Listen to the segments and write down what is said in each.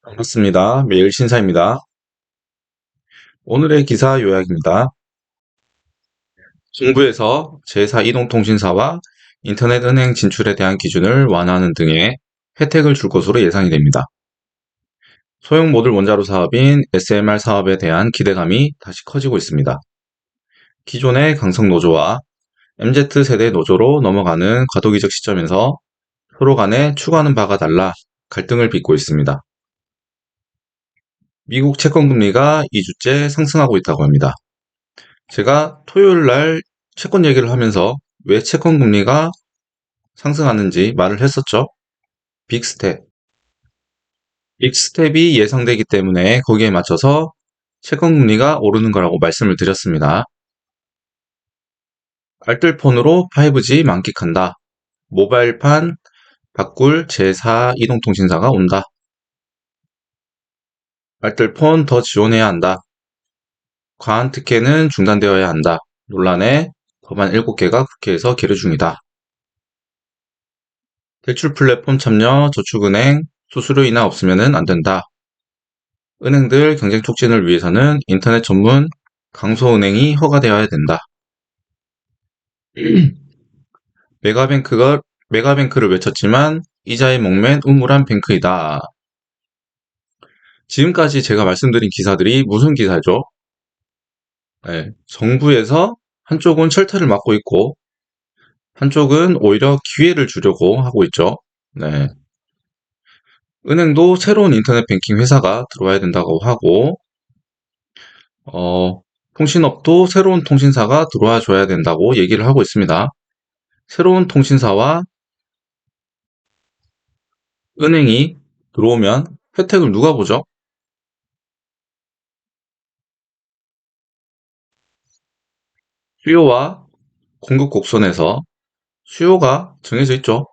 반갑습니다. 매일 신사입니다. 오늘의 기사 요약입니다. 정부에서 제4 이동통신사와 인터넷 은행 진출에 대한 기준을 완화하는 등의 혜택을 줄 것으로 예상이 됩니다. 소형 모듈 원자로 사업인 SMR 사업에 대한 기대감이 다시 커지고 있습니다. 기존의 강성 노조와 MZ세대 노조로 넘어가는 과도기적 시점에서 서로 간에 추구하는 바가 달라 갈등을 빚고 있습니다. 미국 채권금리가 2주째 상승하고 있다고 합니다. 제가 토요일 날 채권 얘기를 하면서 왜 채권 금리가 상승하는지 말을 했었죠. 빅스텝. 빅스텝이 예상되기 때문에 거기에 맞춰서 채권 금리가 오르는 거라고 말씀을 드렸습니다. 알뜰폰으로 5G 만끽한다. 모바일판 바꿀 제4 이동통신사가 온다. 알뜰폰 더 지원해야 한다. 과한특혜는 중단되어야 한다. 논란에 법안 7개가 국회에서 계류 중이다. 대출 플랫폼 참여, 저축은행, 수수료 인하 없으면 안 된다. 은행들 경쟁 촉진을 위해서는 인터넷 전문 강소은행이 허가되어야 된다. 메가뱅크를 외쳤지만 이자에 목맨 우물한 뱅크이다. 지금까지 제가 말씀드린 기사들이 무슨 기사죠? 네, 정부에서 한쪽은 철퇴를 막고 있고 한쪽은 오히려 기회를 주려고 하고 있죠. 네. 은행도 새로운 인터넷 뱅킹 회사가 들어와야 된다고 하고 통신업도 새로운 통신사가 들어와 줘야 된다고 얘기를 하고 있습니다. 새로운 통신사와 은행이 들어오면 혜택을 누가 보죠? 수요와 공급 곡선에서 수요가 정해져 있죠.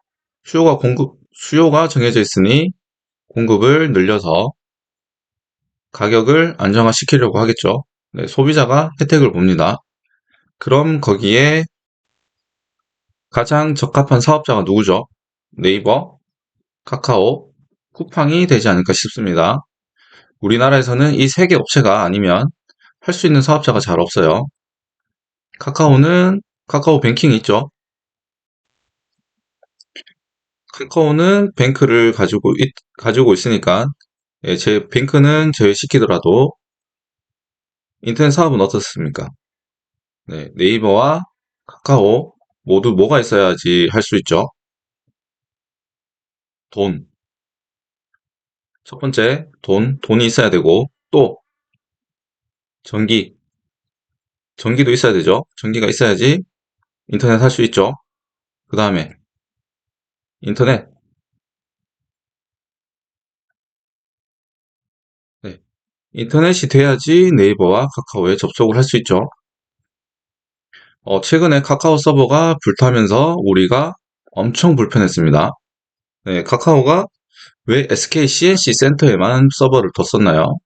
수요가 정해져 있으니 공급을 늘려서 가격을 안정화시키려고 하겠죠. 네, 소비자가 혜택을 봅니다. 그럼 거기에 가장 적합한 사업자가 누구죠? 네이버, 카카오, 쿠팡이 되지 않을까 싶습니다. 우리나라에서는 이 세 개 업체가 아니면 할 수 있는 사업자가 잘 없어요. 카카오는 카카오 뱅킹이 있죠. 카카오는 뱅크를 가지고 있으니까 예, 제 뱅크는 제외시키더라도 인터넷 사업은 어떻습니까? 네, 네이버와 카카오 모두 뭐가 있어야지 할 수 있죠? 돈. 첫 번째, 돈이 있어야 되고 또 전기, 전기도 있어야 되죠. 전기가 있어야지 인터넷 할 수 있죠. 그 다음에 인터넷. 네, 인터넷이 돼야지 네이버와 카카오에 접속을 할 수 있죠. 최근에 카카오 서버가 불타면서 우리가 엄청 불편했습니다. 네, 카카오가 왜 SK CNC 센터에만 서버를 뒀었나요?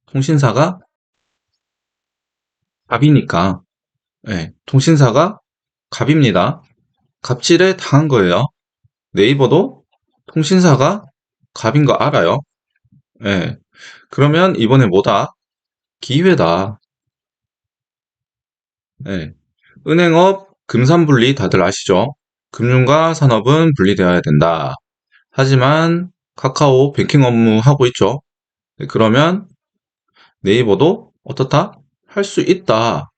통신사가 갑이니까. 네, 통신사가 갑입니다. 갑질에 당한 거예요. 네이버도 통신사가 갑인 거 알아요. 네, 그러면 이번에 뭐다? 기회다. 네, 은행업, 금산분리 다들 아시죠? 금융과 산업은 분리되어야 된다. 하지만 카카오 뱅킹 업무 하고 있죠. 네, 그러면 네이버도 어떻다? 할 수 있다.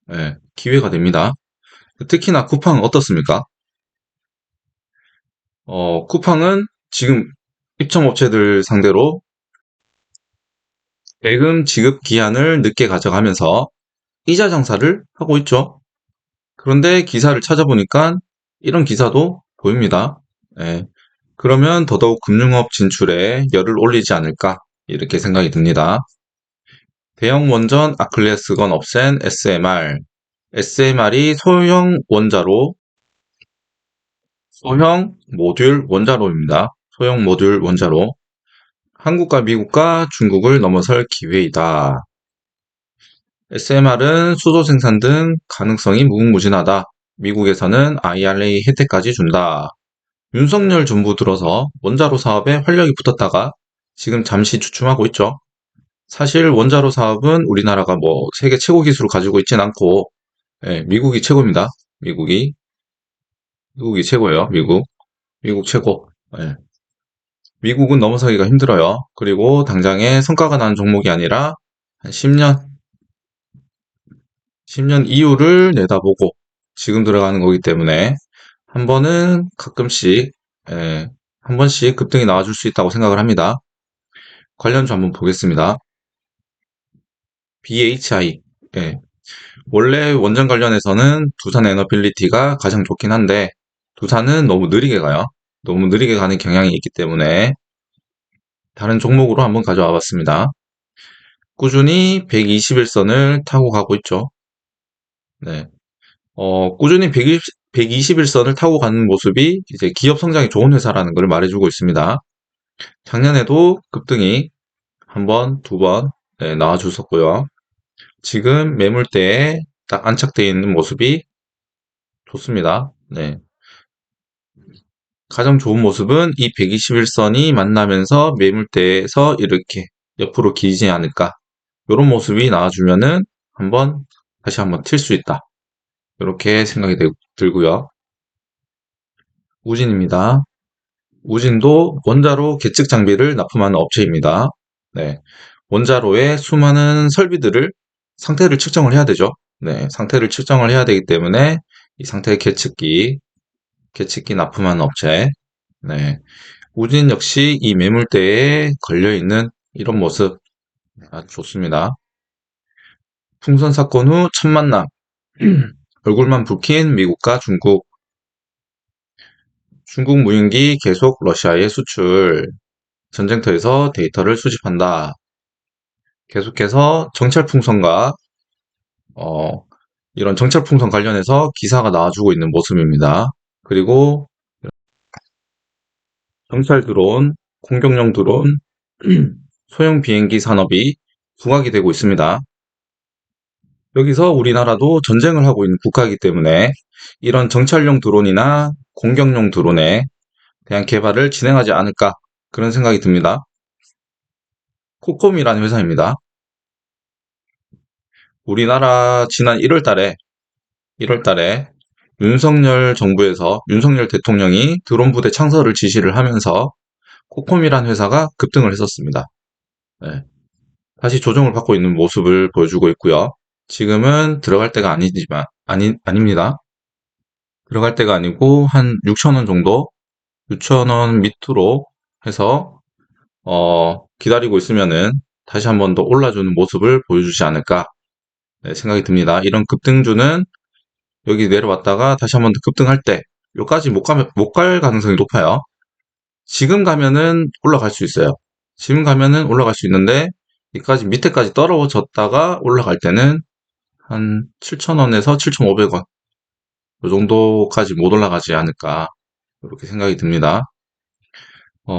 네, 기회가 됩니다. 특히나 쿠팡 어떻습니까? 쿠팡은 지금 입점업체들 상대로 대금 지급 기한을 늦게 가져가면서 이자 장사를 하고 있죠. 그런데 기사를 찾아보니까 이런 기사도 보입니다. 예, 그러면 더더욱 금융업 진출에 열을 올리지 않을까 이렇게 생각이 듭니다. 대형 원전 아클레스건 없앤 SMR. SMR이 소형 모듈 원자로입니다. 소형 모듈 원자로. 한국과 미국과 중국을 넘어설 기회이다. SMR은 수소 생산 등 가능성이 무궁무진하다. 미국에서는 IRA 혜택까지 준다. 윤석열 정부 들어서 원자로 사업에 활력이 붙었다가 지금 잠시 주춤하고 있죠. 사실 원자로 사업은 우리나라가 뭐 세계 최고 기술을 가지고 있진 않고, 예, 미국이 최고입니다. 미국이 최고예요. 미국 최고. 예. 미국은 넘어서기가 힘들어요. 그리고 당장에 성과가 나는 종목이 아니라 한 10년 이후를 내다보고 지금 들어가는 거기 때문에 한 번은 가끔씩, 예, 한 번씩 급등이 나와줄 수 있다고 생각을 합니다. 관련주 한번 보겠습니다. BHI. 예. 원래 원전 관련해서는 두산 에너빌리티가 가장 좋긴 한데, 두산은 너무 느리게 가요. 너무 느리게 가는 경향이 있기 때문에 다른 종목으로 한번 가져와 봤습니다. 꾸준히 121선을 타고 가고 있죠. 네. 꾸준히 121선을 타고 가는 모습이 이제 기업 성장이 좋은 회사라는 걸 말해주고 있습니다. 작년에도 급등이 한 번, 두 번, 네, 나와줬었고요. 지금 매물대에 딱 안착되어 있는 모습이 좋습니다. 네. 가장 좋은 모습은 이 121선이 만나면서 매물대에서 이렇게 옆으로 기지 않을까. 이런 모습이 나와주면은 다시 한번 튈 수 있다. 이렇게 생각이 들고요. 우진입니다. 우진도 원자로 계측 장비를 납품하는 업체입니다. 네. 원자로의 수많은 설비들을 상태를 측정을 해야 되죠. 네. 상태를 측정을 해야 되기 때문에 이 상태 계측기 납품하는 업체. 네. 우진 역시 이 매물대에 걸려있는 이런 모습 아주 좋습니다. 풍선 사건 후 첫 만남. 얼굴만 붉힌 미국과 중국. 중국 무인기 계속 러시아에 수출. 전쟁터에서 데이터를 수집한다. 계속해서 정찰풍선과 어, 이런 정찰풍선 관련해서 기사가 나와주고 있는 모습입니다. 그리고 정찰 드론, 공격용 드론, 소형 비행기 산업이 부각이 되고 있습니다. 여기서 우리나라도 전쟁을 하고 있는 국가이기 때문에 이런 정찰용 드론이나 공격용 드론에 대한 개발을 진행하지 않을까 그런 생각이 듭니다. 코콤이라는 회사입니다. 우리나라 지난 1월 달에 윤석열 정부에서 윤석열 대통령이 드론 부대 창설을 지시를 하면서 코콤이라는 회사가 급등을 했었습니다. 네. 다시 조정을 받고 있는 모습을 보여주고 있고요. 지금은 들어갈 때가 아닙니다. 들어갈 때가 아니고 한 6,000원 정도, 6,000원 밑으로 해서 기다리고 있으면은 다시 한번 더 올라주는 모습을 보여주지 않을까, 네, 생각이 듭니다. 이런 급등주는 여기 내려왔다가 다시 한번 더 급등할 때 여기까지 못 갈 가능성이 높아요. 지금 가면은 올라갈 수 있어요. 지금 가면은 올라갈 수 있는데 여기까지 밑에까지 떨어졌다가 올라갈 때는 한 7,000원에서 7,500원 이 정도까지 못 올라가지 않을까 이렇게 생각이 듭니다.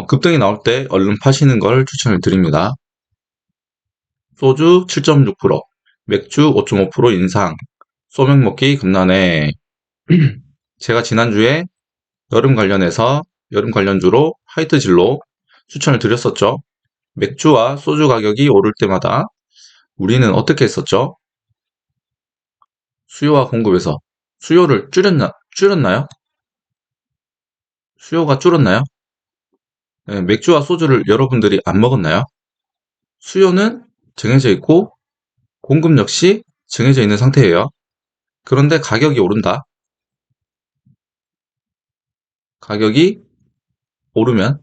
급등이 나올 때 얼른 파시는 걸 추천을 드립니다. 소주 7.6%, 맥주 5.5% 인상, 소맥 먹기 금난에. 제가 지난주에 여름 관련주로 화이트 진로 추천을 드렸었죠. 맥주와 소주 가격이 오를 때마다 우리는 어떻게 했었죠? 수요와 공급에서 수요를 줄였나요? 수요가 줄었나요? 네, 맥주와 소주를 여러분들이 안 먹었나요? 수요는 정해져 있고 공급 역시 정해져 있는 상태예요. 그런데 가격이 오른다. 가격이 오르면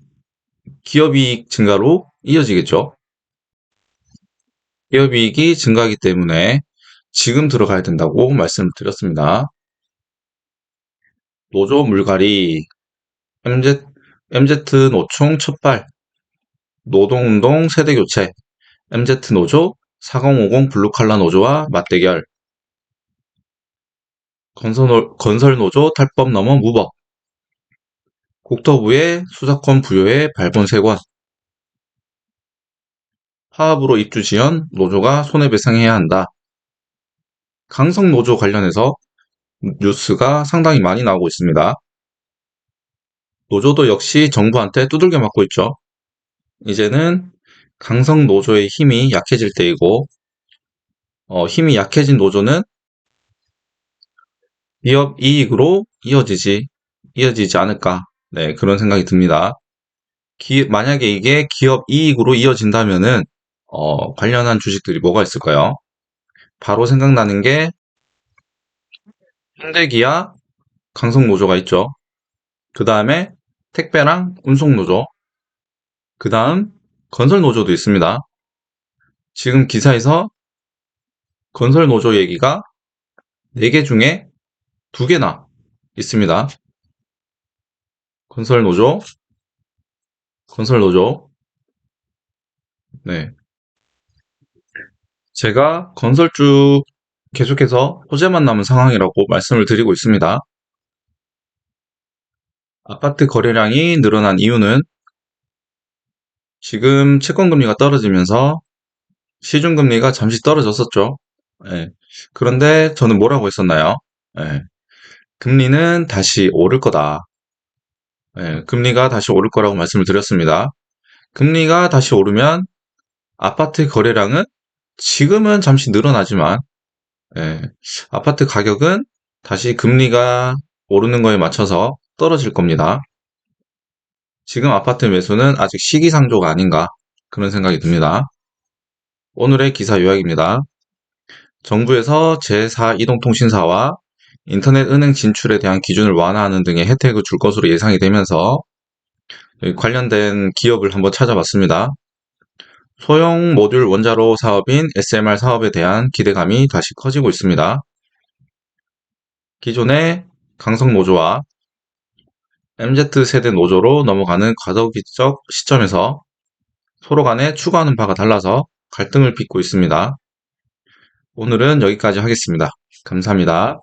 기업이익 증가로 이어지겠죠. 기업이익이 증가하기 때문에 지금 들어가야 된다고 말씀을 드렸습니다. 노조 물갈이, MZ 노총 첫발, 노동운동 세대교체, MZ 노조, 4050 블루칼라 노조와 맞대결, 건설 노조 탈법 넘어 무법, 국토부의 수사권 부여에 발본 3건, 파업으로 입주 지연, 노조가 손해배상해야 한다. 강성 노조 관련해서 뉴스가 상당히 많이 나오고 있습니다. 노조도 역시 정부한테 두들겨 맞고 있죠. 이제는 강성 노조의 힘이 약해질 때이고, 힘이 약해진 노조는 기업 이익으로 이어지지 않을까. 네, 그런 생각이 듭니다. 만약에 이게 기업 이익으로 이어진다면은, 관련한 주식들이 뭐가 있을까요? 바로 생각나는 게 현대기아, 강성노조가 있죠. 그 다음에 택배랑 운송노조, 그 다음 건설노조도 있습니다. 지금 기사에서 건설노조 얘기가 4개 중에 2개나 있습니다. 건설노조, 건설노조. 네. 제가 건설주 계속해서 호재만 남은 상황이라고 말씀을 드리고 있습니다. 아파트 거래량이 늘어난 이유는 지금 채권금리가 떨어지면서 시중금리가 잠시 떨어졌었죠. 예. 그런데 저는 뭐라고 했었나요? 예. 금리는 다시 오를 거다. 예. 금리가 다시 오를 거라고 말씀을 드렸습니다. 금리가 다시 오르면 아파트 거래량은 지금은 잠시 늘어나지만, 예. 아파트 가격은 다시 금리가 오르는 거에 맞춰서 떨어질 겁니다. 지금 아파트 매수는 아직 시기상조가 아닌가 그런 생각이 듭니다. 오늘의 기사 요약입니다. 정부에서 제4 이동통신사와 인터넷 은행 진출에 대한 기준을 완화하는 등의 혜택을 줄 것으로 예상이 되면서 관련된 기업을 한번 찾아봤습니다. 소형 모듈 원자로 사업인 SMR 사업에 대한 기대감이 다시 커지고 있습니다. 기존의 강성 노조와 MZ세대 노조로 넘어가는 과도기적 시점에서 서로 간에 추구하는 바가 달라서 갈등을 빚고 있습니다. 오늘은 여기까지 하겠습니다. 감사합니다.